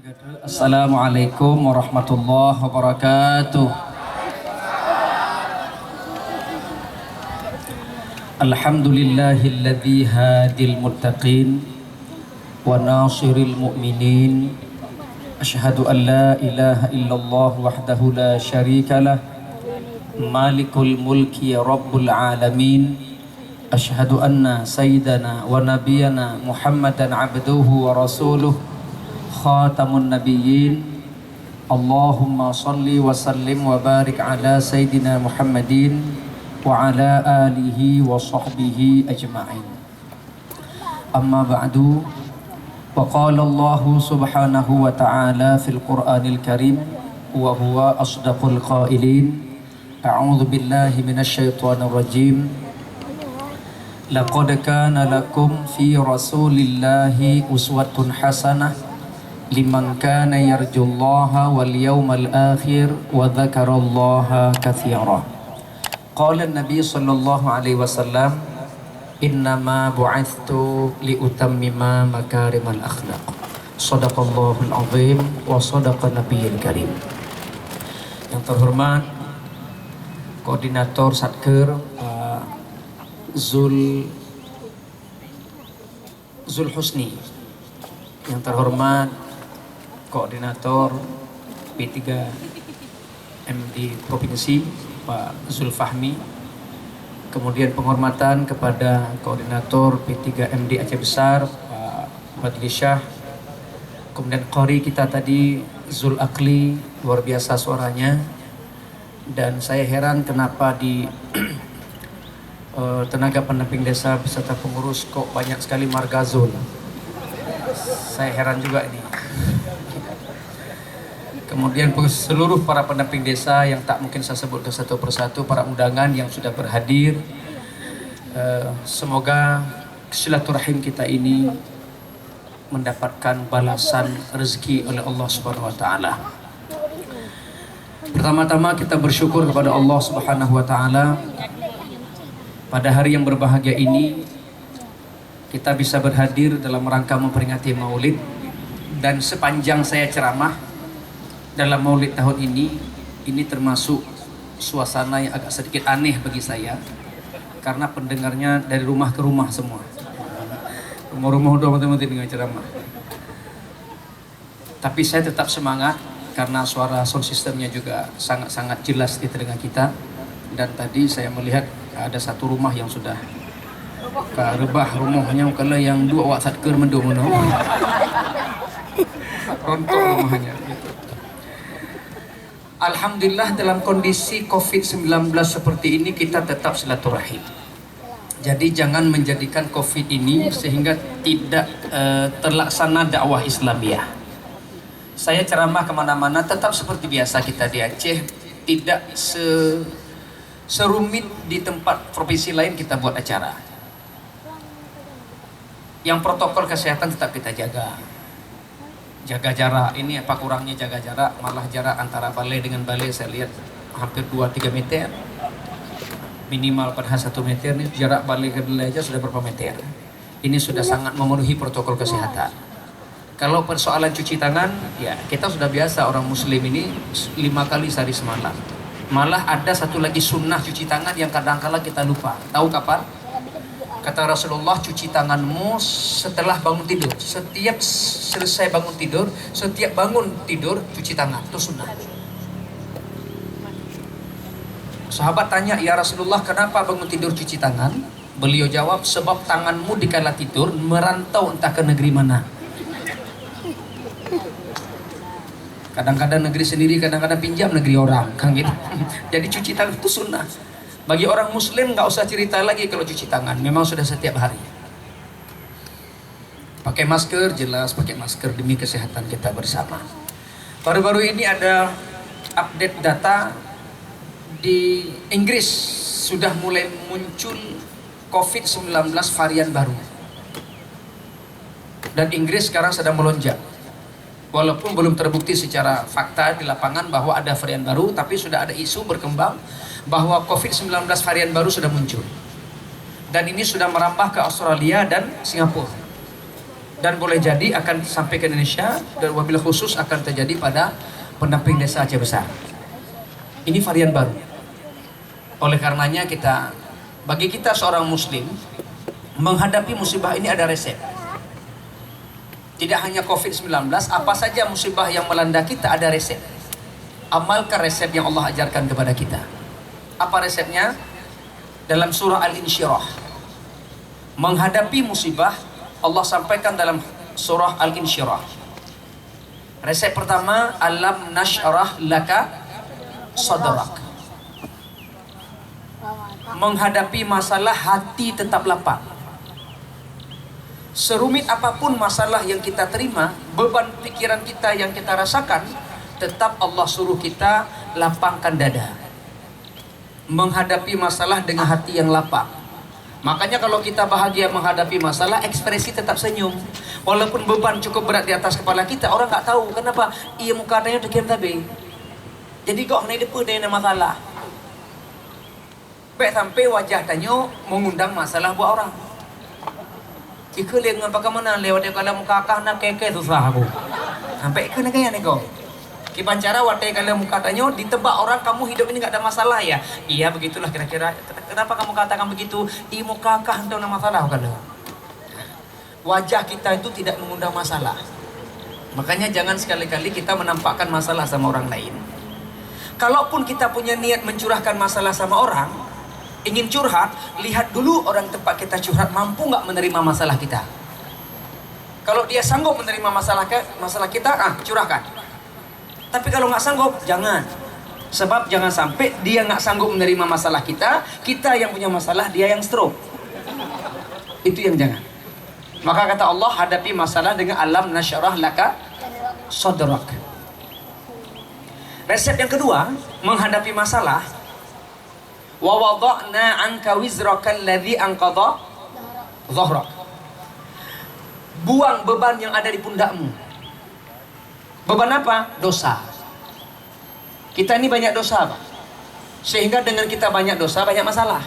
Assalamualaikum warahmatullahi wabarakatuh. Alhamdulillahilladzi hadil muttaqin wa nasiril mu'minin. Asyhadu an la ilaha illallah wahdahu la syarikalah, malikul mulki rabbul alamin. Asyhadu anna sayyidana wa nabiyana Muhammadan abduhu wa rasuluh, khatamun nabiyyin. Allahumma salli wa sallim wa barik ala sayyidina Muhammadin wa ala alihi wa sahbihi ajma'in. Amma ba'du, wa qala Allah subhanahu wa ta'ala fil Qur'anil Karim wa huwa asdaqul qailin. A'udzu billahi minasy syaithanir rajim. Laqad kana lakum fi rasulillahi uswatun hasanah liman kana yarjullaha wal yawmal akhir wa dzakarallaha katsira. Qala an-nabi sallallahu alaihi wasallam, innama bu'ithtu liutammima makarimal akhlaq. Shadaqallahul azim wa shadaqa nabiyil karim. Yang terhormat Koordinator Satker Zul Husni, yang terhormat Koordinator P3MD Provinsi Pak Zulfahmi, kemudian penghormatan kepada Koordinator P3MD Aceh Besar Pak Badli Syah, kemudian Qori kita tadi Zul Akli, luar biasa suaranya. Dan saya heran kenapa di tenaga pendamping desa beserta pengurus kok banyak sekali marga Zul. Saya heran juga ini. Kemudian seluruh para pendamping desa yang tak mungkin saya sebutkan satu persatu, para undangan yang sudah berhadir. Semoga silaturahim kita ini mendapatkan balasan rezeki oleh Allah Subhanahu wa taala. Pertama-tama kita bersyukur kepada Allah Subhanahu wa taala pada hari yang berbahagia ini kita bisa berhadir dalam rangka memperingati Maulid. Dan sepanjang saya ceramah dalam Maulid tahun ini termasuk suasana yang agak sedikit aneh bagi saya, karena pendengarnya dari rumah ke rumah semua. Rumah-rumah udah mati-mati dengan ceramah. Tapi saya tetap semangat karena suara sound systemnya juga sangat-sangat jelas di telinga kita. Dan tadi saya melihat ada satu rumah yang sudah rebah rumahnya, kalau yang dua wak satker mendung rontok rumahnya. Alhamdulillah dalam kondisi COVID-19 seperti ini kita tetap silaturahim. Jadi jangan menjadikan COVID ini sehingga tidak terlaksana dakwah Islamiyah. Saya ceramah kemana-mana tetap seperti biasa kita di Aceh, tidak serumit di tempat provinsi lain kita buat acara. Yang protokol kesehatan tetap kita jaga jarak. Ini apa kurangnya jaga jarak, malah jarak antara balai dengan balai saya lihat hampir 2-3 meter minimal, padahal 1 meter. Nih jarak balai ke balai aja sudah berapa meter. Ini sudah sangat memenuhi protokol kesehatan. Kalau persoalan cuci tangan, ya kita sudah biasa, orang muslim ini 5 kali sehari semalam. Malah ada satu lagi sunnah cuci tangan yang kadang-kala kita lupa. Tahu kapan? Kata Rasulullah, cuci tanganmu setelah bangun tidur. Setiap selesai bangun tidur, setiap bangun tidur cuci tangan. Itu sunnah. Sahabat tanya, ya Rasulullah, kenapa bangun tidur cuci tangan? Beliau jawab, sebab tanganmu dikala tidur merantau entah ke negeri mana. Kadang-kadang negeri sendiri, kadang-kadang pinjam negeri orang, kan gitu. Jadi cuci tangan itu sunnah. Bagi orang muslim nggak usah cerita lagi kalau cuci tangan, memang sudah setiap hari. Pakai masker, jelas pakai masker demi kesehatan kita bersama. Baru-baru ini ada update data di Inggris, sudah mulai muncul COVID-19 varian baru. Dan Inggris sekarang sedang melonjak. Walaupun belum terbukti secara fakta di lapangan bahwa ada varian baru, tapi sudah ada isu berkembang bahwa COVID-19 varian baru sudah muncul. Dan ini sudah merambah ke Australia dan Singapura. dan boleh jadi akan sampai ke Indonesia, dan wabil khusus akan terjadi pada pendamping desa Aceh Besar. Ini varian baru. Oleh karenanya bagi kita seorang muslim, menghadapi musibah ini ada resep. Tidak hanya COVID-19, apa saja musibah yang melanda kita ada resep. Amalkan resep yang Allah ajarkan kepada kita. Apa resepnya? Dalam surah Al-Insyirah, menghadapi musibah, Allah sampaikan dalam surah Al-Insyirah. Resep pertama, alam nashrah laka sadrak. Menghadapi masalah, hati tetap lapang. Serumit apapun masalah yang kita terima, beban pikiran kita yang kita rasakan, tetap Allah suruh kita lapangkan dada. Menghadapi masalah dengan hati yang lapang. Makanya kalau kita bahagia menghadapi masalah, ekspresi tetap senyum. Walaupun beban cukup berat di atas kepala kita, orang tak tahu kenapa. Ia muka tanya dekian tabe. Jadi kok naik depa dengan masalah. Baik sampai wajah tanya mengundang masalah buat orang. Ika dengan bagaimana lewat dia kalau muka kah nak keke susah aku. Sampai ke negara ni kau. Kipancara watai kalau muka tanya ditebak orang, kamu hidup ini enggak ada masalah ya. Iya begitulah kira-kira. Kenapa kamu katakan begitu? I muka kah entah ada masalah kalau. Wajah kita itu tidak mengundang masalah. Makanya jangan sekali-kali kita menampakkan masalah sama orang lain. Kalaupun kita punya niat mencurahkan masalah sama orang, ingin curhat, lihat dulu orang tempat kita curhat mampu nggak menerima masalah kita. Kalau dia sanggup menerima masalah kita, curahkan. Tapi kalau nggak sanggup, jangan. Sebab jangan sampai dia nggak sanggup menerima masalah kita yang punya masalah, dia yang stroke. Itu yang jangan. Maka kata Allah, hadapi masalah dengan alam nasyarah laka sadrak. Resep yang kedua, menghadapi masalah, wa wada'na anka wizraka alladhi anqadha dhahrak. Buang beban yang ada di pundakmu. Beban apa? Dosa. Kita ini banyak dosa, Pak. Sehingga dengan kita banyak dosa, banyak masalah.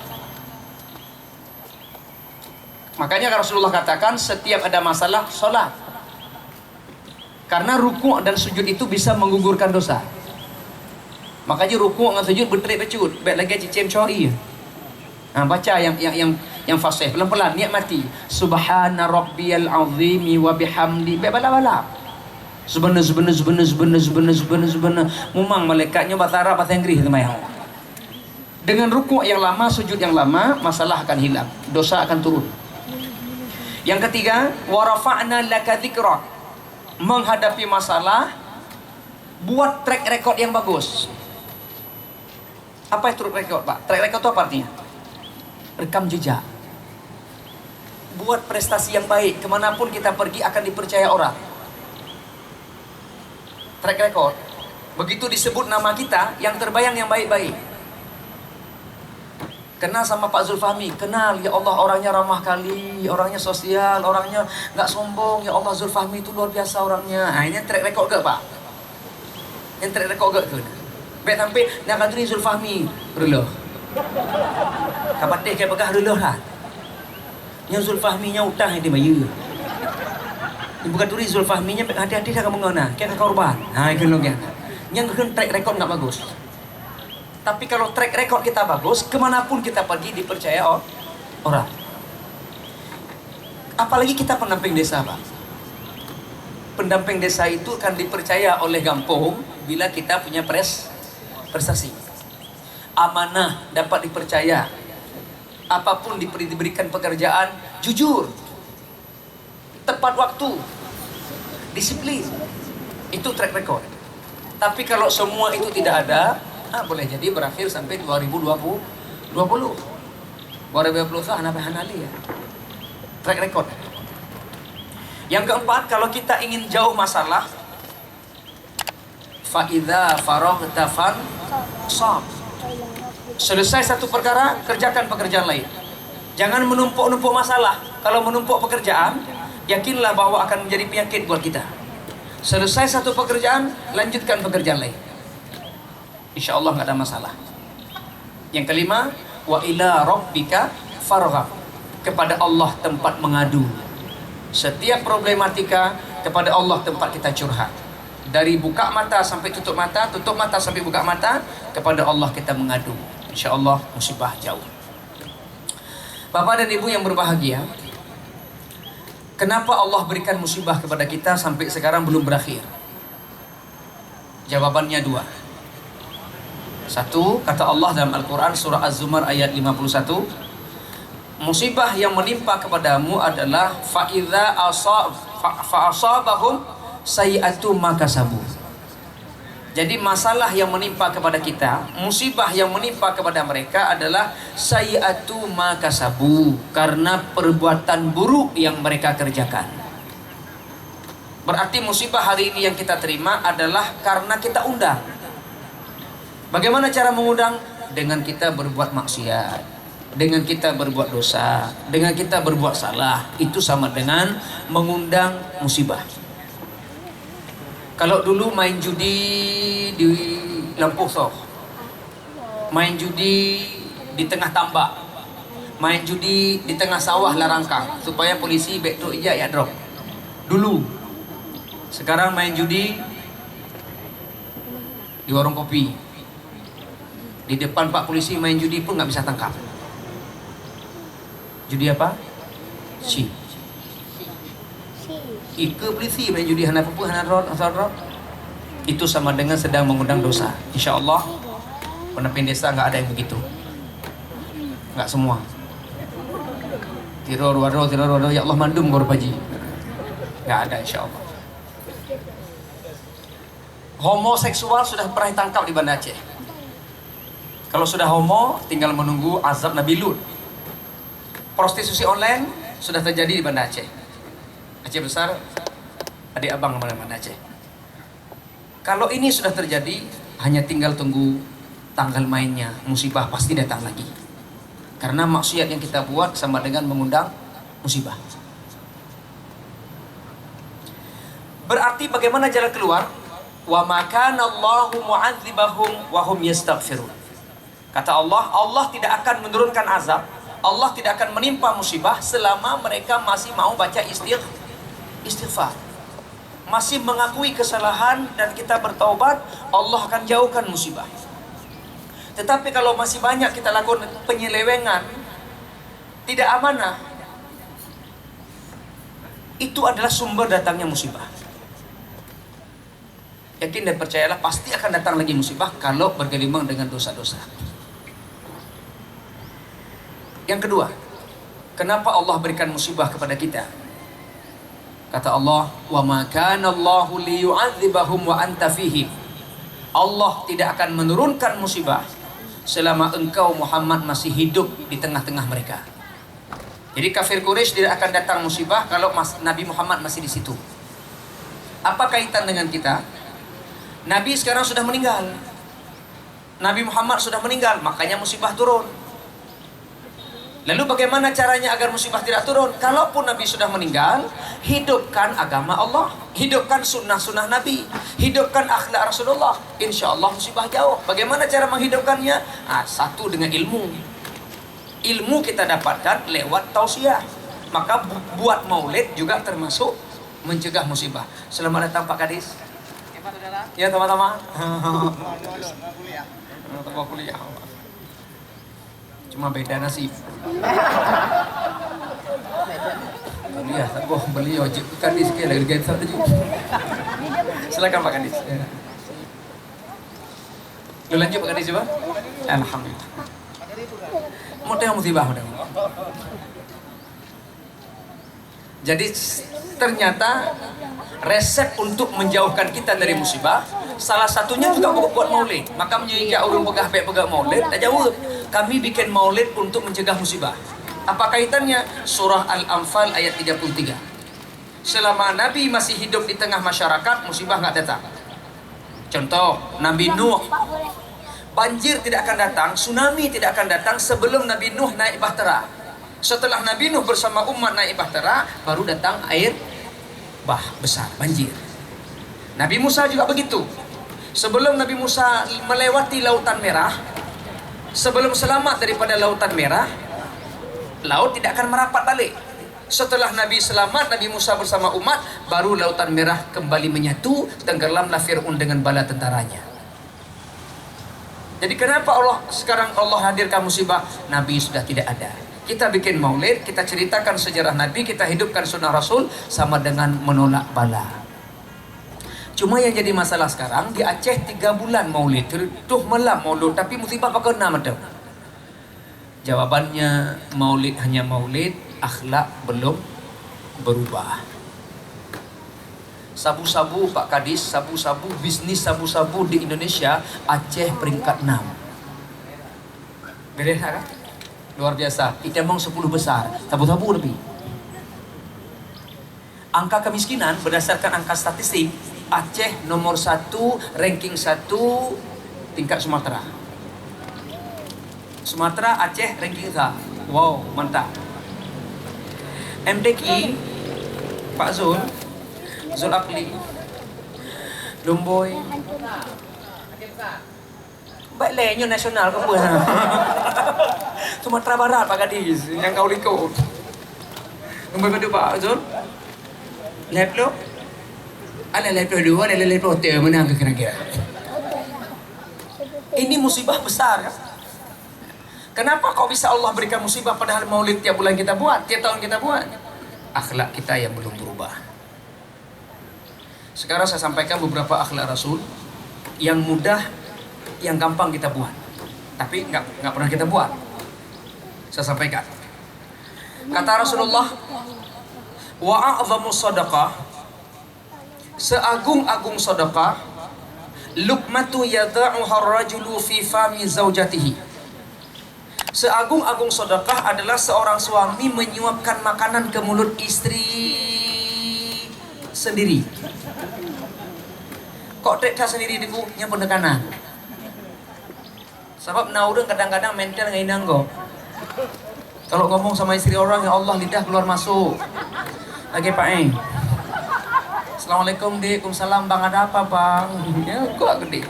Makanya Rasulullah katakan setiap ada masalah, sholat. Karena ruku' dan sujud itu bisa menggugurkan dosa. Makanya ruku' dengan sujud berterik-becut. Baik lagi cicim cori. Baca yang fasih pelan-pelan, niat mati. Subhana rabbiyal azimi wa bihamdi. Baik bala-bala. Subhana. Memang malaikatnya bahasa Arab, bahasa Inggris teman. Dengan rukuk yang lama, sujud yang lama, masalah akan hilang, dosa akan turun. Yang ketiga, wa rafa'na laka dzikrak. Menghadapi masalah, buat track record yang bagus. Apa itu track record, Pak? Track record itu apa artinya? Rekam jejak. Buat prestasi yang baik, kemanapun kita pergi akan dipercaya orang. Track record. Begitu disebut nama kita, yang terbayang yang baik-baik. Kenal sama Pak Zulfahmi, kenal, ya Allah orangnya ramah kali, orangnya sosial, orangnya nggak sombong, ya Allah Zulfahmi itu luar biasa orangnya. Nah, ini track record ke Pak? Yang track record ke? Baik sampai nak kadri Zulfahmi, dulu. Kapan deh kayak pegah dulu lah. Yang Zulfahminya utang yang dibayar. Bukan turi Zulfahminya hati-hati dah kamu ngona, kayak korban. Nah, itu loh kan. Yang track record nggak bagus. Tapi kalau track record kita bagus, kemanapun kita pergi dipercaya orang. Apalagi kita pendamping desa, Pak. Pendamping desa itu kan dipercaya oleh kampung bila kita punya prestasi. Amanah dapat dipercaya. Apapun diberikan pekerjaan, jujur. Tepat waktu, disiplin, itu track record. Tapi kalau semua itu tidak ada, boleh jadi berakhir sampai 2020. 2020 sah sampai hanali ya. Track record. Yang keempat, kalau kita ingin jauh masalah, fa idza faraghta fansab. Selesai satu perkara, kerjakan pekerjaan lain. Jangan menumpuk-numpuk masalah. Kalau menumpuk pekerjaan, yakinlah bahwa akan menjadi penyakit buat kita. Selesai satu pekerjaan, lanjutkan pekerjaan lain. Insya Allah nggak ada masalah. Yang kelima, wa ila rabbika farghab. Kepada Allah tempat mengadu. Setiap problematika kepada Allah tempat kita curhat. Dari buka mata sampai tutup mata sampai buka mata, kepada Allah kita mengadu. Insya Allah musibah jauh. Bapak dan Ibu yang berbahagia, kenapa Allah berikan musibah kepada kita sampai sekarang belum berakhir? Jawabannya dua. Satu, kata Allah dalam Al-Quran surah Az-Zumar ayat 51, musibah yang menimpa kepadamu adalah fa'idha fa'asabahum sayi'atu makasabu. Jadi masalah yang menimpa kepada kita, musibah yang menimpa kepada mereka adalah sayi'atu makasabu, karena perbuatan buruk yang mereka kerjakan. Berarti musibah hari ini yang kita terima adalah karena kita undang. Bagaimana cara mengundang? Dengan kita berbuat maksiat, dengan kita berbuat dosa, dengan kita berbuat salah. Itu sama dengan mengundang musibah. Kalau dulu main judi di Lampu Soh, main judi di tengah tambak, main judi di tengah sawah larangkang, supaya polisi back to ijak ya drop. Dulu. Sekarang main judi di warung kopi. Di depan Pak Polisi main judi pun nggak bisa tangkap. Judi apa? Si. Ike polisi main judi hana apa hana rod. Itu sama dengan sedang mengundang dosa. Insya Allah pemimpin desa nggak ada yang begitu. Nggak semua. Tiror waro ya Allah mandum gorpaji. Nggak ada insya Allah. Homoseksual sudah pernah ditangkap di Banda Aceh. Kalau sudah homo, tinggal menunggu azab Nabi Lut. Prostitusi online sudah terjadi di Banda Aceh. Aceh Besar, adik abang mana Banda Aceh. Kalau ini sudah terjadi, hanya tinggal tunggu tanggal mainnya. Musibah pasti datang lagi. Karena maksiat yang kita buat sama dengan mengundang musibah. Berarti bagaimana jalan keluar? Wa ma kana Allahu mu'adzibahum wa hum yastaghfirun. Kata Allah, Allah tidak akan menurunkan azab, Allah tidak akan menimpa musibah selama mereka masih mau baca istighfar. Masih mengakui kesalahan dan kita bertaubat, Allah akan jauhkan musibah. Tetapi kalau masih banyak kita lakukan penyelewengan, tidak amanah, itu adalah sumber datangnya musibah. Yakin dan percayalah pasti akan datang lagi musibah kalau bergelimang dengan dosa-dosa. Yang kedua, kenapa Allah berikan musibah kepada kita? Kata Allah, "Wa ma kana Allahu liyu'adzibahum wa anta fihim." Allah tidak akan menurunkan musibah selama engkau Muhammad masih hidup di tengah-tengah mereka. Jadi kafir Quraisy tidak akan datang musibah kalau Nabi Muhammad masih di situ. Apa kaitan dengan kita? Nabi sekarang sudah meninggal. Nabi Muhammad sudah meninggal, makanya musibah turun. Lalu bagaimana caranya agar musibah tidak turun? Kalaupun Nabi sudah meninggal, hidupkan agama Allah, hidupkan sunnah-sunnah Nabi, hidupkan akhlak Rasulullah. Insya Allah musibah jauh. Bagaimana cara menghidupkannya? Satu dengan ilmu. Ilmu kita dapatkan lewat tausiah. Maka buat maulid juga termasuk mencegah musibah. Selamat datang Pak Kadis. Ya teman-teman. Tambah kuliah. Cuma beda nasib. Kuliah, beliau Kadis ke lagi gaji satu juga. Silakan Pak Kadis. Lu lanjut Pak Kadis coba. Alhamdulillah. Mau tengok musibah udah. Jadi ternyata resep untuk menjauhkan kita dari musibah salah satunya juga buat maulid. Maka menjadi urung pegah maulid tak jauh. Kami bikin maulid untuk mencegah musibah. Apa kaitannya? Surah Al-Anfal ayat 33. Selama Nabi masih hidup di tengah masyarakat, musibah nggak datang. Contoh, Nabi Nuh, banjir tidak akan datang, tsunami tidak akan datang sebelum Nabi Nuh naik bahtera. Setelah Nabi Nuh bersama umat naik bahtera, baru datang air besar, banjir. Nabi Musa juga begitu. Sebelum Nabi Musa melewati Lautan Merah, sebelum selamat daripada Lautan Merah, laut tidak akan merapat balik. Setelah Nabi selamat, Nabi Musa bersama umat, baru Lautan Merah kembali menyatu, tenggelamlah Fir'aun dengan bala tentaranya. Jadi kenapa sekarang Allah hadirkan musibah? Nabi sudah tidak ada. Kita bikin maulid, kita ceritakan sejarah Nabi, kita hidupkan sunnah Rasul, sama dengan menolak bala. Cuma yang jadi masalah sekarang, di Aceh 3 bulan maulid, tuh malam maulid, tapi musibah apa kena macam? Jawabannya, maulid hanya maulid, akhlak belum berubah. Sabu-sabu Pak Kadis, sabu-sabu, bisnis sabu-sabu di Indonesia, Aceh peringkat 6. Beres kan? Luar biasa. Kita memang 10 besar, sabu-sabu lebih. Angka kemiskinan berdasarkan angka statistik, Aceh nomor 1, ranking 1 tingkat Sumatera. Sumatera, Aceh ranking 1. Wow, mantap. MTQ Pak Zul Akli Lumboy baik lenyo nasional ke buah. Sumatera Barat Pak Gadis yang kau likut. Lumboy pada Pak Zul leplo ada leplo 2 ada leplo 3 menang ke kira-kira. Ini musibah besar kan? Kenapa kok bisa Allah berikan musibah padahal maulid tiap bulan kita buat, tiap tahun kita buat? Akhlak kita yang belum berubah. Sekarang saya sampaikan beberapa akhlak Rasul yang mudah, yang gampang kita buat, tapi nggak pernah kita buat. Saya sampaikan. Kata Rasulullah, wa a'zamu sadaqah, seagung-agung sedekah, luqmatu yada'uha ar-rajulu fi fami zaujatihi. Seagung-agung sedekah adalah seorang suami menyuapkan makanan ke mulut istri sendiri. Kok tak sendiri diku nya pendekanan. Sebab naudeng kadang-kadang mental ngainang go. Kalau ngomong sama istri orang, ya Allah lidah keluar masuk. Lagi Pak Eng. Assalamualaikum Dik, Waalaikumsalam Bang, ada apa Bang? Ya kok gede.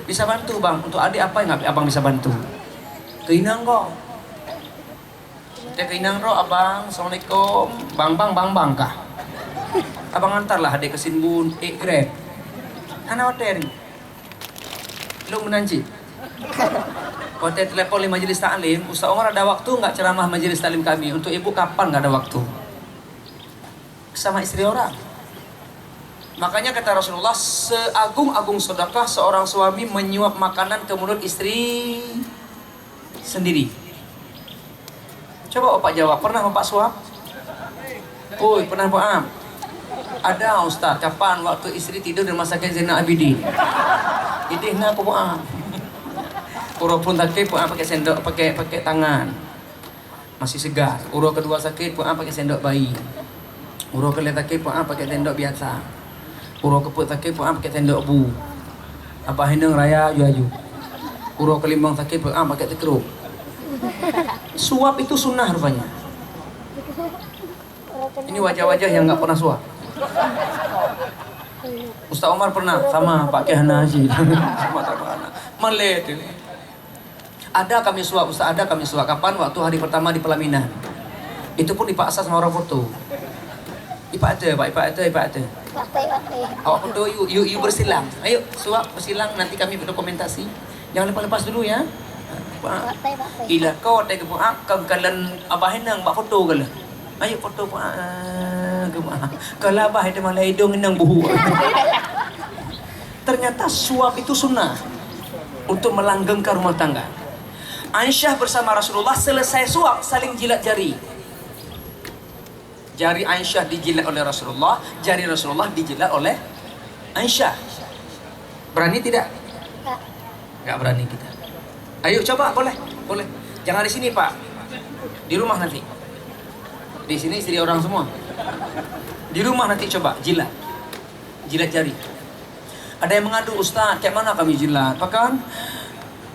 Bisa bantu Bang, untuk adik apa yang Abang bisa bantu? Keinang kok. Dia keinang roh Abang, Assalamualaikum. Bang kah? Abang antarlah adik ke Sinbun, Grab. Hana hotel. Lu menanci. Hotel telepon di majelis taklim, Ustaz Omar ada waktu nggak ceramah majelis taklim kami? Untuk ibu kapan nggak ada waktu? Sama istri orang. Makanya kata Rasulullah, seagung-agung sedekah seorang suami menyuap makanan ke mulut istri sendiri. Coba Bapak jawab, pernah Bapak suap? Oi, pernah Pak? Ada Ustaz, kapan waktu istri tidur di rumah sakit Zainal Abidin? Idihna aku Pak. Urut pun sakit, Pak pakai sendok, pakai tangan. Masih segar. Urut kedua sakit, Pak pakai sendok bayi. Urut kelima sakit, Pak pakai sendok biasa. Urut keput sakit, Pak pakai sendok bu. Apa hendak raya ju-ju. Urut kelimbang sakit, Pak pakai tekruk. Suap itu sunnah rupanya. Ini wajah-wajah yang nggak pernah suap. Ustaz Omar pernah sama Pak Kehana Haji. Melet ini. Ada kami suap, Ustaz, ada kami suap. Kapan? Waktu hari pertama di pelaminan. Itu pun dipaksa sama orang foto. Ipak ada. Awak foto, you bersilang. Ayo suap bersilang, nanti kami berdokumentasi. Jangan lepas-lepas dulu ya. Ila kau tak buat kau kalian abah henang buat foto kala. Ayo foto buat kalau abah itu malah hidung henang buhu. Ternyata suap itu sunnah untuk melanggengkan rumah tangga. Aisyah bersama Rasulullah selesai suap saling jilat jari. Jari Aisyah dijilat oleh Rasulullah, jari Rasulullah dijilat oleh Aisyah. Berani tidak? Enggak berani kita. Ayo coba, boleh. Jangan di sini Pak, di rumah nanti. Di sini istri orang semua. Di rumah nanti coba jilat jari. Ada yang mengadu, Ustaz, kayak mana kami jilat? Pakan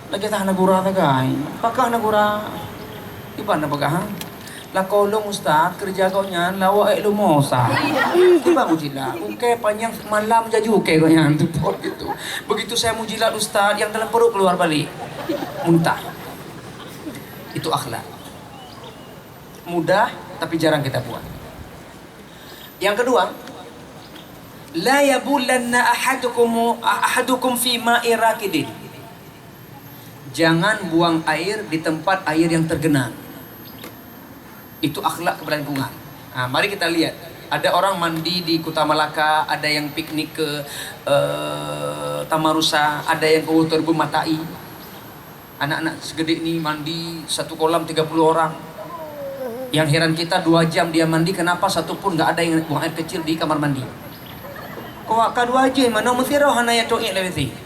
lagi tahan nagura tagay. Pakan nagura. Iba na bagahan. Lah kolong Ustaz, kerja kau nyan lawa lumosa. Tiba mo jilat. Oke, panjang malam jaju oke kau nyan gitu. Begitu saya mau jilat Ustaz, yang dalam perut keluar balik. Muntah. Itu akhlak. Mudah, tapi jarang kita buat. Yang kedua, la yabulanna ahadukum fi ma'i rakidin. Jangan buang air di tempat air yang tergenang. Itu akhlak kepada lingkungan. Nah, mari kita lihat. Ada orang mandi di Kuta Malaka, ada yang piknik ke Tamarusa, ada yang ke Waterbu Matai. Anak-anak segede ini mandi satu kolam 30 orang. Yang heran kita 2 jam dia mandi, kenapa satu pun nggak ada yang buang air kecil di kamar mandi? Kau akan 2 jam mana mesti roh hana ya to'ik lewati.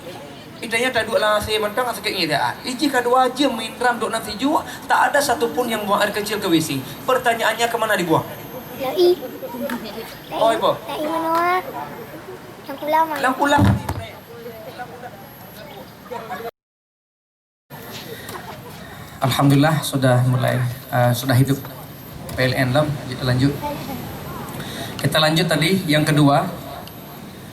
Itanya tak dua nasi mentang sakit ngidaan. Jika 2 jam minram duk nasi juga, tak ada satupun yang buang air kecil ke WC. Pertanyaannya kemana dibuang? Lai. Oh, ibu. Lai mana? Yang pulang mana? Lang pulang. Alhamdulillah sudah mulai sudah hidup PLN lam. Kita lanjut. Kita lanjut tadi yang kedua.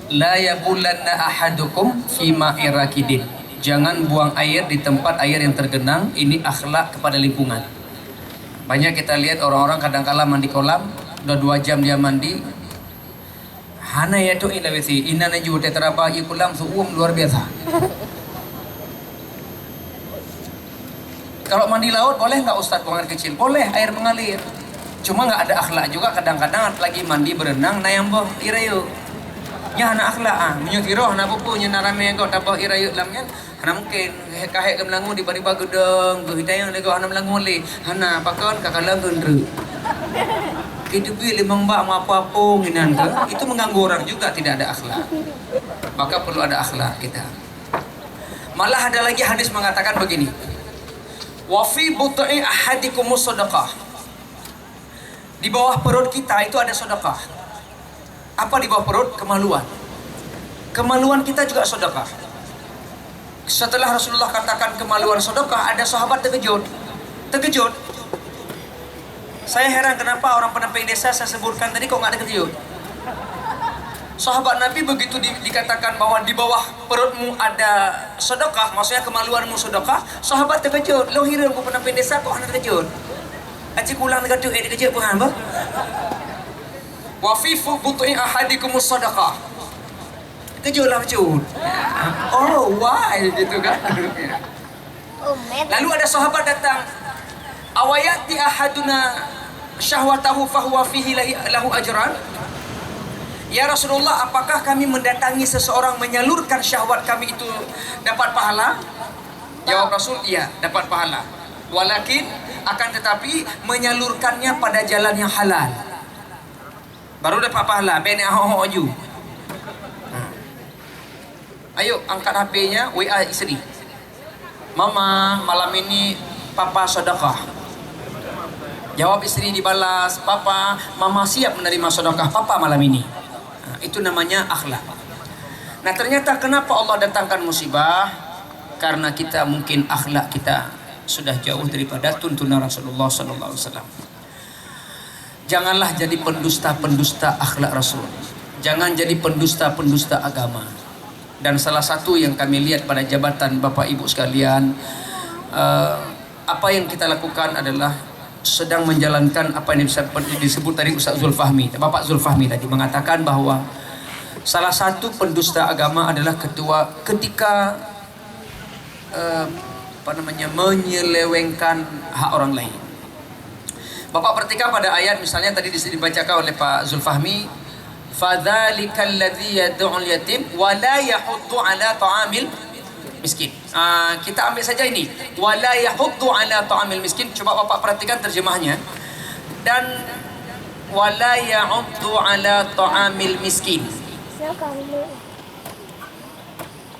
La yabulanna ahadukum fi ma'i rakidin. Jangan buang air di tempat air yang tergenang. Ini akhlak kepada lingkungan. Banyak kita lihat orang-orang kadang-kala mandi kolam, udah 2 jam dia mandi. Hana ya tu ilawisi, inna naju tetraba ikulam suum luar biasa. Kalau mandi laut boleh nggak Ustadz buang air kecil? Boleh, air mengalir. Cuma nggak ada akhlak juga kadang-kadang lagi mandi berenang nayamboh irayu. Ya hana akhlak menyutiro hana pupu nya narame kau tabah irayu lamnya hana mungkin kahek ke melangu di bariba gedeng gehidayang lego hana melangu le hana pakon kakalang gendru itu pi limang mbak ma apa-apa nginan ke itu mengganggu orang juga, tidak ada akhlak. Maka perlu ada akhlak kita. Malah ada lagi hadis mengatakan begini, wa fi butai ahadikum sadaqah. Di bawah perut kita itu ada sedekah. Apa di bawah perut? Kemaluan. Kemaluan kita juga sedekah. Setelah Rasulullah katakan kemaluan sedekah, ada sahabat terkejut. Terkejut. Saya heran kenapa orang penamping desa saya sebutkan tadi kok nggak terkejut. Sahabat Nabi begitu dikatakan bahwa di bawah perutmu ada sedekah, maksudnya kemaluanmu sedekah, sahabat terkejut. Lo hiram ku penamping desa kok anak terkejut. Acik ulang terkejut, terkejut pun hamba. Wa fi butu'i ahadikum sadaqah. Kejutlah kejut. Oh, why gitu kan. Lalu ada sahabat datang. Awayati ahaduna syahwatahu fahuwa fihi lahu ajran. Ya Rasulullah, apakah kami mendatangi seseorang menyalurkan syahwat kami itu dapat pahala? Jawab Rasul, iya, dapat pahala. Walakin akan tetapi menyalurkannya pada jalan yang halal. Baru dapat pahala, bene ahoju. Ayo angkat HP-nya, WA istri. Mama, malam ini papa sedekah. Jawab istri dibalas, papa, mama siap menerima sedekah papa malam ini. Nah, itu namanya akhlak. Nah, ternyata kenapa Allah datangkan musibah? Karena kita mungkin akhlak kita sudah jauh daripada tuntunan Rasulullah sallallahu alaihi wasallam. Janganlah jadi pendusta-pendusta akhlak Rasul. Jangan jadi pendusta-pendusta agama. Dan salah satu yang kami lihat pada jabatan Bapak Ibu sekalian, apa yang kita lakukan adalah sedang menjalankan apa yang disebut tadi Ustaz Zulfahmi. Bapak Zulfahmi tadi mengatakan bahwa salah satu pendusta agama adalah ketika menyelewengkan hak orang lain. Bapak perhatikan pada ayat misalnya tadi dibacakan oleh Pak Zulfahmi, fadzalikal ladzi yad'ul yatim wa la yahuddu ala ta'amil miskin. Kita ambil saja ini, wa la yahuddu ala ta'amil miskin. Coba Bapak perhatikan terjemahnya. Dan wa la yahuddu ala ta'amil miskin.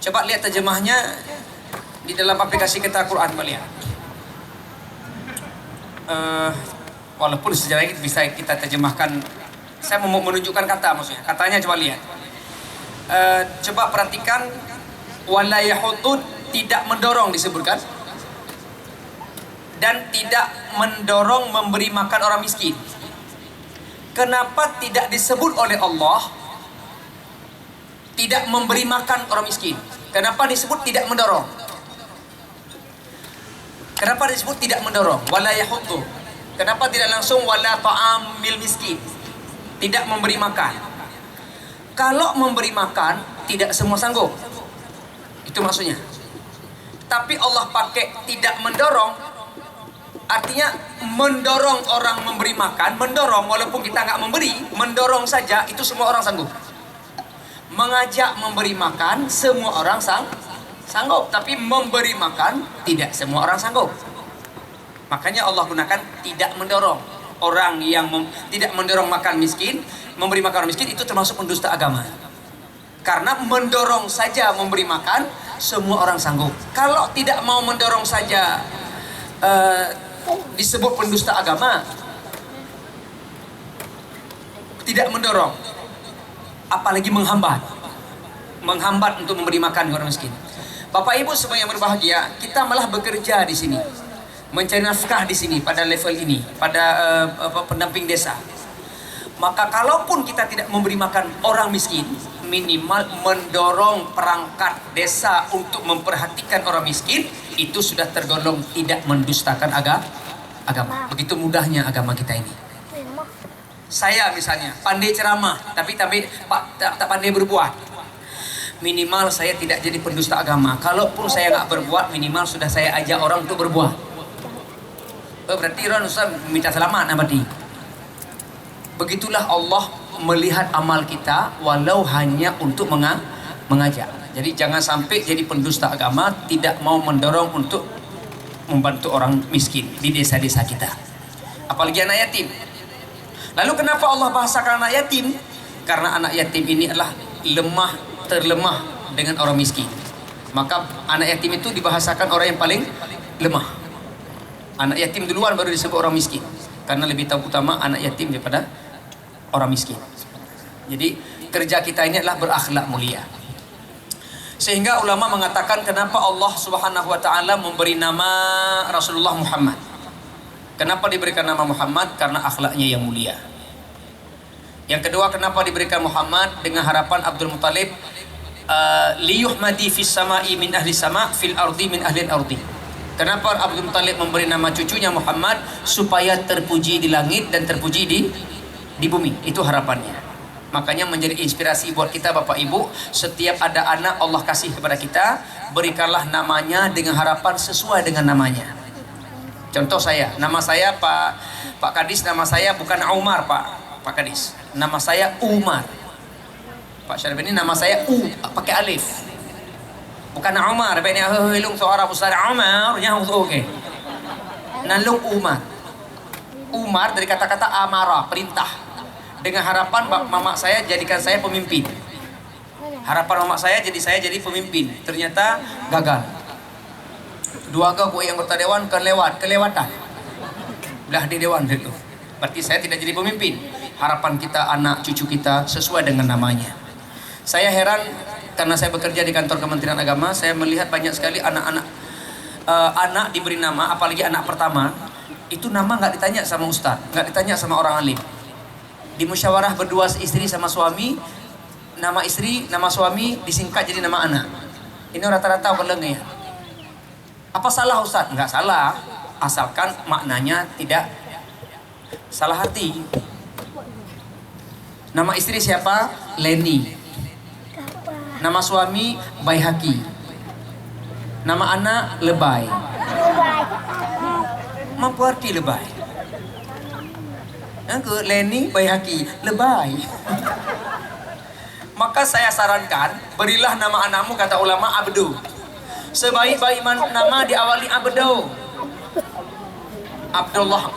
Coba lihat terjemahnya di dalam aplikasi kita Quran kalian. Walaupun sejarah ini bisa kita terjemahkan, saya mau menunjukkan kata maksudnya. Katanya coba lihat. Coba perhatikan, wala yahudud, tidak mendorong disebutkan, dan tidak mendorong memberi makan orang miskin. Kenapa tidak disebut oleh Allah tidak memberi makan orang miskin? Kenapa disebut tidak mendorong? Kenapa disebut tidak mendorong? Wala yahudud. Kenapa tidak langsung wala ta'amil miskin? Tidak memberi makan. Kalau memberi makan, tidak semua sanggup. Itu maksudnya. Tapi Allah pakai tidak mendorong, artinya mendorong orang memberi makan, mendorong walaupun kita nggak memberi, mendorong saja itu semua orang sanggup. Mengajak memberi makan, semua orang sanggup. Tapi memberi makan, tidak semua orang sanggup. Makanya Allah gunakan tidak mendorong. Orang yang tidak mendorong makan miskin, memberi makan orang miskin, itu termasuk pendusta agama. Karena mendorong saja memberi makan, semua orang sanggup. Kalau tidak mau mendorong saja disebut pendusta agama. Tidak mendorong, apalagi menghambat untuk memberi makan orang miskin. Bapak Ibu semua yang berbahagia, kita malah bekerja di sini, mencari nafkah di sini pada level ini, pada pendamping desa. Maka kalaupun kita tidak memberi makan orang miskin, minimal mendorong perangkat desa untuk memperhatikan orang miskin, itu sudah tergolong tidak mendustakan agama. Begitu mudahnya agama kita ini. Saya misalnya pandai ceramah, tapi tak pandai berbuat. Minimal saya tidak jadi pendusta agama. Kalaupun saya nggak berbuat, minimal sudah saya ajak orang untuk berbuat. Berarti orang Ustaz minta selamat berarti. Begitulah Allah melihat amal kita walau hanya untuk mengajak. Jadi jangan sampai jadi pendusta agama, tidak mau mendorong untuk membantu orang miskin di desa-desa kita. Apalagi anak yatim. Lalu kenapa Allah bahasakan anak yatim? Karena anak yatim ini adalah terlemah dengan orang miskin. Maka anak yatim itu dibahasakan orang yang paling lemah. Anak yatim duluan baru disebut orang miskin. Karena lebih tahu utama anak yatim daripada orang miskin. Jadi kerja kita ini adalah berakhlak mulia. Sehingga ulama mengatakan kenapa Allah Subhanahu wa taala memberi nama Rasulullah Muhammad. Kenapa diberikan nama Muhammad? Karena akhlaknya yang mulia. Yang kedua, kenapa diberikan Muhammad? Dengan harapan Abdul Muthalib, liyuhmadi fis sama'i min ahli sama' fil ardi min ahli ardi. Kenapa Abdul Muthalib memberi nama cucunya Muhammad? Supaya terpuji di langit dan terpuji di bumi. Itu harapannya. Makanya menjadi inspirasi buat kita Bapak Ibu. Setiap ada anak Allah kasih kepada kita, berikanlah namanya dengan harapan sesuai dengan namanya. Contoh saya, nama saya Pak Kadis, nama saya bukan Umar Pak Kadis. Nama saya Umar. Pak Syarif ini nama saya pakai alif. Bukan Umar, ini hilung suara besar Umar, yang oke. Nalung Umar. Umar dari kata-kata amara, perintah. Dengan harapan mama saya jadikan saya pemimpin. Harapan mama saya jadi pemimpin. Ternyata gagal. Dua gagu yang anggota dewan kelewatan. Belah di dewan itu. Berarti saya tidak jadi pemimpin. Harapan kita anak cucu kita sesuai dengan namanya. Saya heran karena saya bekerja di kantor Kementerian Agama, saya melihat banyak sekali anak diberi nama, apalagi anak pertama, itu nama nggak ditanya sama ustadz, nggak ditanya sama orang alim. Di musyawarah berdua istri sama suami, nama istri, nama suami disingkat jadi nama anak. Ini rata-rata belengnya. Apa salah ustadz? Nggak salah, asalkan maknanya tidak salah arti. Nama istri siapa? Leni. Nama suami Baihaki. Nama anak Lebay. Mampu arti lebay. Leni Baihaki, lebay. Maka saya sarankan, berilah nama anakmu, kata ulama, Abdu. Sebaik-baik nama diawali Abdu. Abdullah,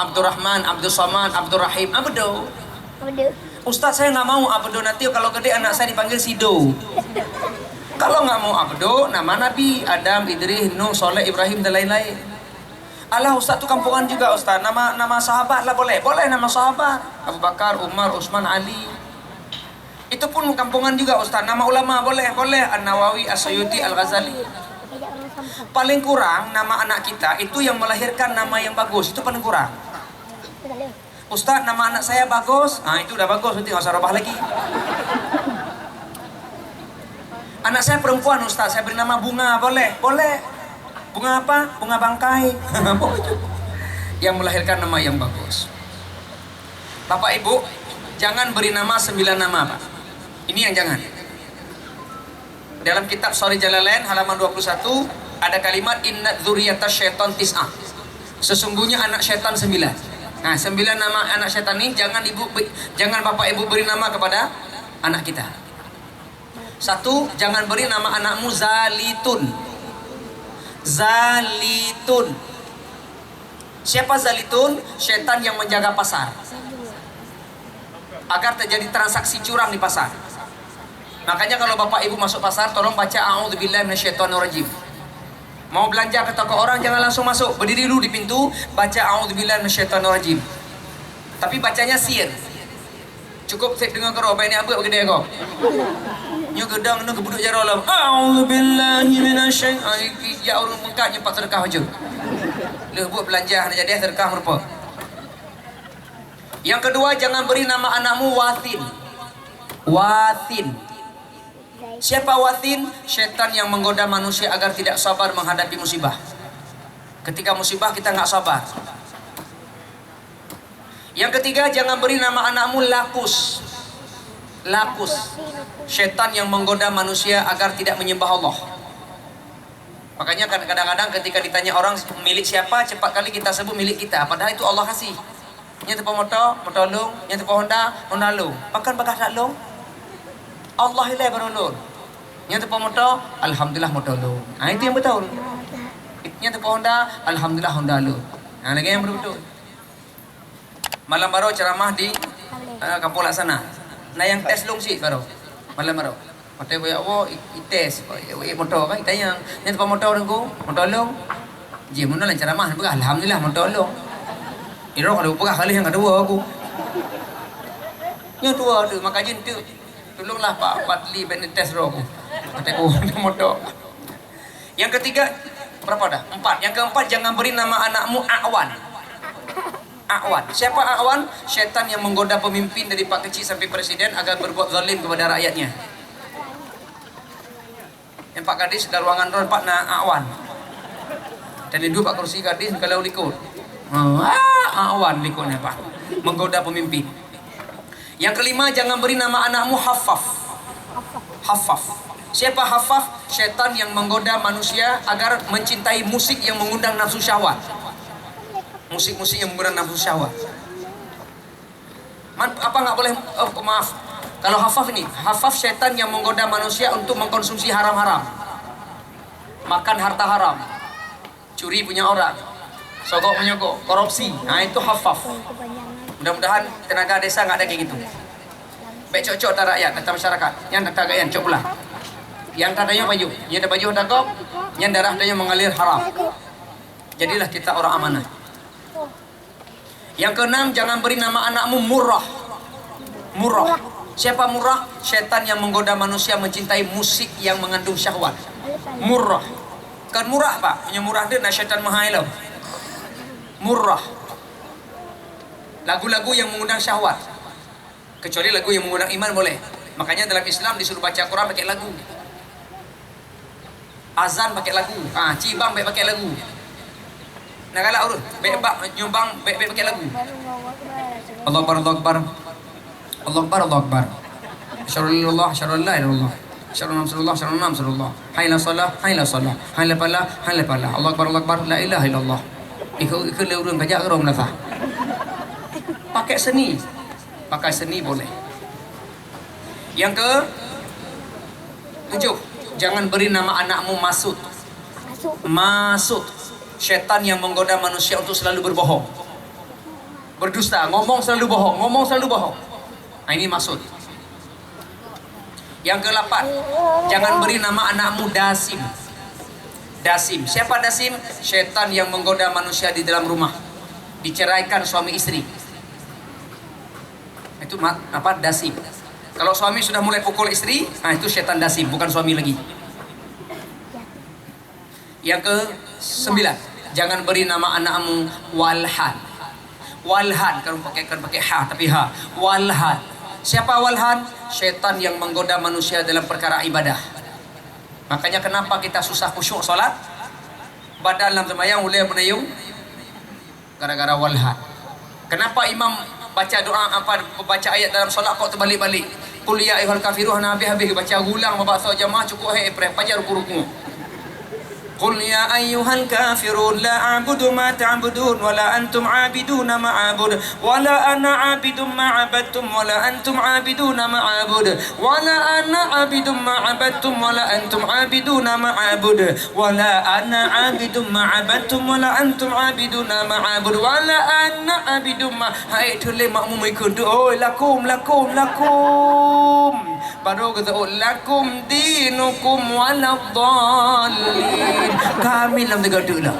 Abdurrahman, Abdul Samad, Abdurrahim, Abdu. Ustaz, saya nggak mau Abdu, nanti kalau gede anak saya dipanggil Sido. Kalau nggak mau Abdu, nama Nabi Adam, Idris, Nuh, Soleh, Ibrahim dan lain-lain. Allah Ustaz tuh kampungan juga Ustaz. Nama sahabat lah boleh nama sahabat. Abu Bakar, Umar, Utsman, Ali. Itu pun kampungan juga Ustaz. Nama ulama boleh. An-Nawawi, As-Suyuti, Al-Ghazali. Paling kurang nama anak kita itu yang melahirkan nama yang bagus, itu paling kurang. Ustaz, nama anak saya bagus. Nah, itu udah bagus, nanti nggak usah robah lagi. Anak saya perempuan Ustaz, saya beri nama Bunga, boleh. Bunga apa? Bunga bangkai. yang melahirkan nama yang bagus. Bapak Ibu, jangan beri nama 9 nama, Pak. Ini yang jangan. Dalam kitab Sharih Jalalain halaman 21 ada kalimat inna dzurriyyatash syaiton tis'ah. Sesungguhnya anak setan 9. Nah, 9 nama anak setan ini jangan Bapak Ibu beri nama kepada anak kita. 1, jangan beri nama anakmu Zalitun. Zalitun. Siapa Zalitun? Setan yang menjaga pasar agar terjadi transaksi curang di pasar. Makanya kalau Bapak Ibu masuk pasar, tolong baca a'udzubillahi minasyaitonirrajim. Mau belanja ke toko orang, jangan langsung masuk, berdiri dulu di pintu, baca a'udzubillahi minasyaitonirrajim. Tapi bacanya sir. Cukup saya dengar karo baik ni apa gede kau. Nyo gedang nu gebuduk jaro lam. A'udzubillahi minasyaitonirrajim. Ya urang mengkatnya pak sedekah aja. Leh buat belanja nak jadi sedekah merupa. Yang kedua, jangan beri nama anakmu Wathin. Wathin. Siapa Wathin? Setan yang menggoda manusia agar tidak sabar menghadapi musibah. Ketika musibah kita nggak sabar. Yang ketiga, jangan beri nama anakmu Lakus. Lakus. Setan yang menggoda manusia agar tidak menyembah Allah. Makanya kadang-kadang ketika ditanya orang milik siapa, cepat kali kita sebut milik kita. Padahal itu Allah kasih. Nya tepa motor, motor long, nya tepa Honda, Honda long. Pakan bakas tak long. Allah ilai berulun. Nya tepa motor, alhamdulillah motor long. Ah itu yang betul. Nya tepa Honda, alhamdulillah Honda long. Nah, lagi yang betul. Malam baru ceramah di kampung laksana. Nah yang tes long sih baru. Malam baru. Mata boya oh ites, motor kan tanya. Nya tepa motor dengku, motor long. Je mun lah ceramah, alhamdulillah motor long. Ini ada berapa kali yang kedua aku. Yang tua tu maka jin tu. Tolonglah Pak Patli benetes roh aku. Kata aku motor. Yang ketiga berapa dah? 4. Yang keempat, jangan beri nama anakmu A'wan. A'wan. Siapa A'wan? Syaitan yang menggoda pemimpin dari pak kecil sampai presiden agar berbuat zalim kepada rakyatnya. Yang Pak Kadis ada ruangan ron Pak na A'wan. Dan itu Pak kursi Kadis kalau likut. Awan likutnya Pak, menggoda pemimpin. Yang kelima, jangan beri nama anakmu Hafaf. Hafaf. Siapa Hafaf? Setan yang menggoda manusia agar mencintai musik yang mengundang nafsu syahwat. Musik-musik yang mengundang nafsu syahwat. Apa nggak boleh? Oh, maaf. Kalau Hafaf ini, Hafaf setan yang menggoda manusia untuk mengkonsumsi haram-haram, makan harta haram, curi punya orang, sogok menyogok, korupsi. Nah itu Hafaf. Mudah-mudahan tenaga desa nggak ada kayak gitu. Baik cocok tak rakyat, kata masyarakat. Yang tak gayaan, cok pula. Yang tadanya baju, yang ada baju dagok, yang darah adanya mengalir haram. Jadilah kita orang amanah. Yang keenam, jangan beri nama anakmu Murrah. Murrah. Siapa Murrah? Setan yang menggoda manusia mencintai musik yang mengandung syahwat. Murrah. Kan murah Pak, punya murah dia, nah syaitan mahailau. Murrah. Lagu-lagu yang mengundang syahwat. Kecuali lagu yang mengundang iman boleh. Makanya dalam Islam disuruh baca Quran pakai lagu. Azan pakai lagu. Cibang baik pakai lagu. Nak galak urut. Baik nyumbang baik pakai lagu. Allah Akbar, Allah Akbar. Allah Akbar, Allah Akbar. Asyhadu an la ilaha illallah. Asyhadu anna Rasulullah, asyhadu anna Rasulullah. Hayla salah, hayla salah. Hayla falah, hayla falah. Allah Akbar, Allah Akbar. La ilaha illallah. Ikut leurun kajak gerom nafah. Pakai seni. Pakai seni boleh. Yang ke 7, jangan beri nama anakmu Masud. Masud. Syaitan yang menggoda manusia untuk selalu berbohong, berdusta, ngomong selalu bohong, ngomong selalu bohong. Nah, ini Masud. Yang ke-8, jangan beri nama anakmu Dasim. Dasim. Siapa Dasim? Syaitan yang menggoda manusia di dalam rumah, diceraikan suami istri. Itu apa? Dasim. Kalau suami sudah mulai pukul istri, nah itu syaitan Dasim, bukan suami lagi. Yang ke-9, jangan beri nama anakmu Walhan. Walhan, kan pakai ha tapi ha. Walhan. Siapa Walhan? Syaitan yang menggoda manusia dalam perkara ibadah. Makanya kenapa kita susah khusyuk solat? Badan dalam sembahyang mulai menayung. gara-gara walhat. Kenapa imam baca doa baca ayat dalam solat kok terbalik-balik? Qul ya ayyuhal kafirun habis-habis baca ulang mabasa jamaah cukup baca ruku-ruku. قل يا أيها الكافرون لا أعبد ما تعبدون ولا أنتم عابدون ما أعبد ولا أنا عابد ما عبدتم ولا أنتم عابدون ما أعبد ولا أنا عابد ما عبدتم ولا أنتم عابدون ما أعبد ولا أنا عابد ما عبدتم ولا أنتم عابدون ما أعبد ولا أنا عابد ما هاي تولي مأموم يكون lakum baru kata lakum dinukum waladdallin. Kami dalam tiga dulu lah.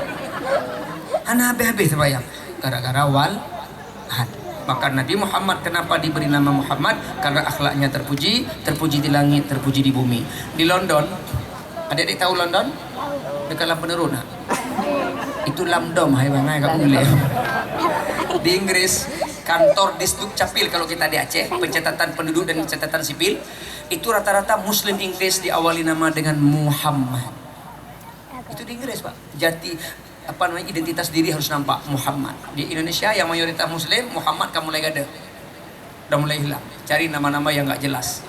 Ana habis-habis sembahyang gara-gara walhat. Maka Nabi Muhammad kenapa diberi nama Muhammad? Karena akhlaknya terpuji di langit, terpuji di bumi. Di London, adik-adik tahu London? Dekat lampu penerun. Itu Lamdom, hai bang, agak boleh. Di Inggris, kantor Disduk Capil kalau kita di Aceh, pencatatan penduduk dan catatan sipil, itu rata-rata Muslim Inggris diawali nama dengan Muhammad. Itu di Inggris, Pak. Identitas diri harus nampak Muhammad. Di Indonesia yang mayoritas Muslim, Muhammad kan mulai gada. Udah mulai hilang. Cari nama-nama yang nggak jelas.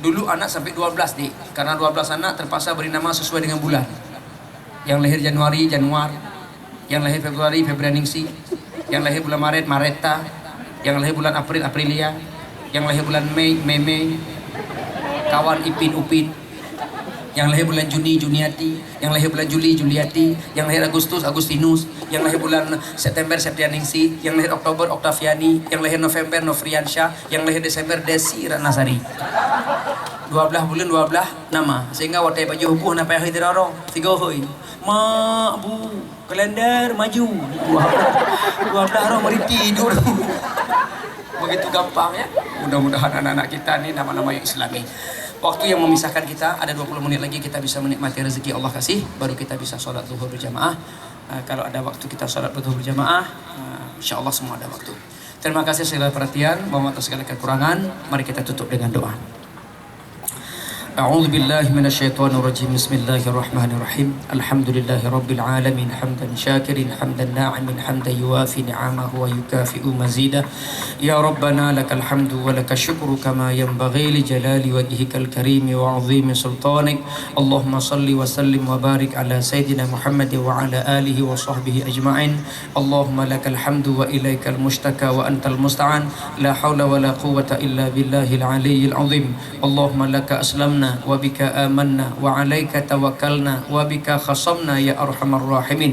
Dulu anak sampai 12 karena 12 anak terpaksa beri nama sesuai dengan bulan. Yang lahir Januari, Januar. Yang lahir Februari, Febrianingsi. Yang lahir bulan Maret, Mareta. Yang lahir bulan April, Aprilia. Yang lahir bulan Mei, Mei. Kawan Ipin, Upin. Yang lahir bulan Juni, Juniati. Yang lahir bulan Juli, Juliati. Yang lahir Agustus, Agustinus. Yang lahir bulan September, Septianingsi. Yang lahir Oktober, Oktaviani. Yang lahir November, Novriansyah. Yang lahir Desember, Desi Ratnasari. 12 bulan 12 nama. Sehingga watai baju hubuh na payah hidiraro. 3 hoi. Mak bu, kalender maju. 12 orang mari tidur. Begitu gampang ya. Mudah-mudahan anak-anak kita ni nama-nama yang Islami. Waktu yang memisahkan kita ada 20 menit lagi kita bisa menikmati rezeki Allah kasih, baru kita bisa sholat zuhur berjamaah. Kalau ada waktu kita sholat zuhur berjamaah, insya Allah semua ada waktu. Terima kasih segala perhatian, mohon maaf segala kekurangan. Mari kita tutup dengan doa. أعوذ بالله من الشيطان الرجيم بسم الله الرحمن الرحيم الحمد لله رب العالمين حمدا شاكرا حمدا ناعما حمدا يوافي نعمه ويكافئ مزيده يا ربنا لك الحمد ولك الشكر كما ينبغي لجلال وجهك الكريم وعظيم سلطانك اللهم صل وسلم وبارك على سيدنا محمد وعلى آله وصحبه أجمعين اللهم لك الحمد وإليك المشتكى وأنت المستعان لا حول ولا قوة إلا بالله العلي العظيم اللهم لك أسلمنا وبك آمنا وعليك توكلنا وبك خصمنا يا أرحم الراحمين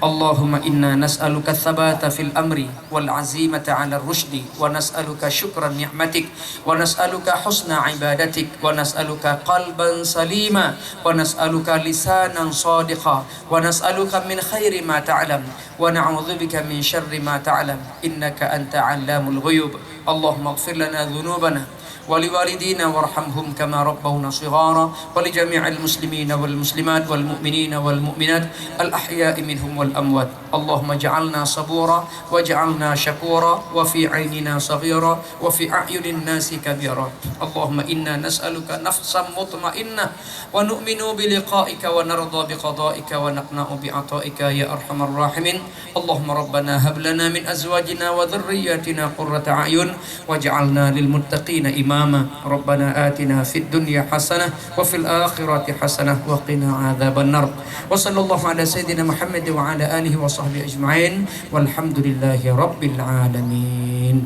اللهم إنا نسألك الثبات في الأمر والعزيمة على الرشد ونسألك شكر نعمتك ونسألك حسن عبادتك ونسألك قلبا سليما ونسألك لسانا صادقا ونسألك من خير ما تعلم ونعوذ بك من شر ما تعلم إنك أنت علام الغيوب اللهم اغفر لنا ذنوبنا ولوالدينا وارحمهم كما ربونا صغارا ولجميع المسلمين والمسلمات والمؤمنين والمؤمنات الأحياء منهم والأموات اللهم اجعلنا صبورا واجعلنا شكورا وفي عيننا صغيرا وفي أعين الناس كبيرا اللهم إنا نسألك نفسا مطمئنة ونؤمن بلقائك ونرضى بقضائك ونقنع بعطائك يا أرحم الراحمين اللهم ربنا هب لنا من أزواجنا وذرياتنا قرة أعين واجعلنا للمتقين إماما ربنا آتنا في الدنيا حسنة وفي الآخرة حسنة وقنا عذاب النار وصلى الله على سيدنا محمد وعلى آله وصحبه أجمعين والحمد لله رب العالمين.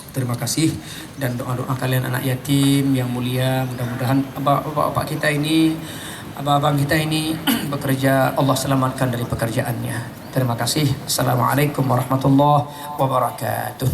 Terima kasih dan doa-doa kalian anak yatim yang mulia, mudah-mudahan bapak-bapak kita ini, abang-abang kita ini bekerja, Allah selamatkan dari pekerjaannya. Terima kasih. Assalamualaikum warahmatullahi wabarakatuh.